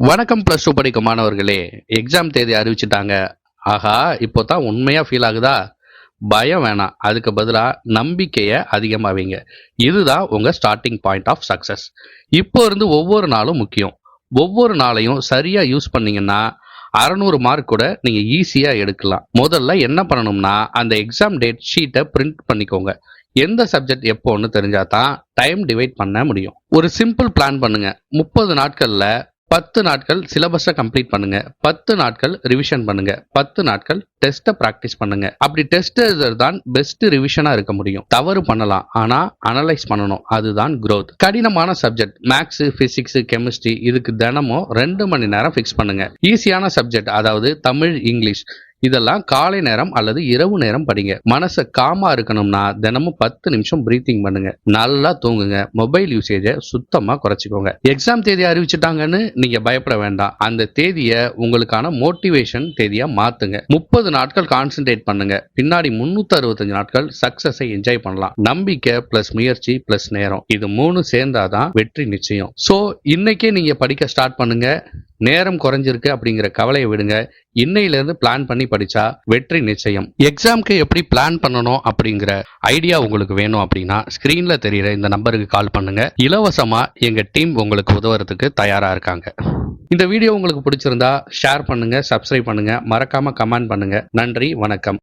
வணக்கம் plus two படிக்கும் மாணவர்களே. எக்ஸாம் தேதி அறிவிச்சிட்டாங்க. ஆஹா, இப்போ தான் உண்மையா ஃபீல் ஆகுதா? பயம் வேணாம், அதுக்கு பதிலா நம்பிக்கையை அதிகமாக வைங்க. இதுதான் உங்க ஸ்டார்டிங் பாயிண்ட் ஆஃப் சக்சஸ். இப்போ இருந்து ஒவ்வொரு நாளும் முக்கியம். ஒவ்வொரு நாளையும் சரியா யூஸ் பண்ணீங்கன்னா 600 மார்க் கூட நீங்க ஈஸியா எடுக்கலாம். முதல்ல என்ன பண்ணணும்னா, அந்த எக்ஸாம் டேட் ஷீட்டை பிரிண்ட் பண்ணிக்கோங்க. எந்த சப்ஜெக்ட் எப்போன்னு தெரிஞ்சா தான் டைம் டிவைட் பண்ண முடியும். ஒரு சிம்பிள் பிளான் பண்ணுங்க. 30 நாட்கள்ல 10 நாட்கள் சிலபஸை கம்ப்ளீட் பண்ணுங்க, 10 நாட்கள் ரிவிஷன் பண்ணுங்க, 10 நாட்கள் டெஸ்ட்டை ப்ராக்டிஸ் பண்ணுங்க. அப்படி டெஸ்ட் எழுதுறது தான் பெஸ்ட் ரிவிஷனா இருக்க முடியும். தவறு பண்ணலாம், ஆனா அனலைஸ் பண்ணணும். அதுதான் growth. கடினமான சப்ஜெக்ட் மேக்ஸ், பிசிக்ஸ், கெமிஸ்ட்ரி இதுக்கு தினமும் 2 மணி நேரம் ஃபிக்ஸ் பண்ணுங்க. ஈஸியான சப்ஜெக்ட் அதாவது தமிழ், இங்கிலீஷ் இதெல்லாம் காலை நேரம் அல்லது இரவு நேரம் படிங்க. மனசை காமா இருக்கணும்னா தினமும் 10 நிமிஷம் பிரீத்திங் பண்ணுங்க. நல்லா தூங்குங்க. மொபைல் யூசேஜை சுத்தமா குறைச்சிக்கோங்க. எக்ஸாம் தேதி அறிவிச்சிட்டாங்கன்னு நீங்க பயப்பட வேண்டாம். அந்த தேதியை உங்களுக்கான மோட்டிவேஷன் தேதியா மாத்துங்க. 30 நாட்கள் கான்சென்ட்ரேட் பண்ணுங்க. பின்னாடி 365 நாட்கள் சக்சஸை என்ஜாய் பண்ணலாம். நம்பிக்கை பிளஸ் முயற்சி பிளஸ் நேரம், இது 3 சேர்ந்தாதான் வெற்றி நிச்சயம். சோ இன்னைக்கே நீங்க படிக்க ஸ்டார்ட் பண்ணுங்க. நேரம் குறைஞ்சிருக்கு அப்படிங்கிற கவலையை விடுங்க. இன்னையில இருந்து பிளான் பண்ணி படிச்சா வெற்றி நிச்சயம். எக்ஸாம்க்கு எப்படி பிளான் பண்ணணும் அப்படிங்கிற ஐடியா உங்களுக்கு வேணும் அப்படின்னா ஸ்கிரீன்ல தெரியுற இந்த நம்பருக்கு கால் பண்ணுங்க. இலவசமா எங்க டீம் உங்களுக்கு உதவுறதுக்கு தயாரா இருக்காங்க. இந்த வீடியோ உங்களுக்கு பிடிச்சிருந்தா ஷேர் பண்ணுங்க, சப்ஸ்கிரைப் பண்ணுங்க, மறக்காம கமெண்ட் பண்ணுங்க. நன்றி, வணக்கம்.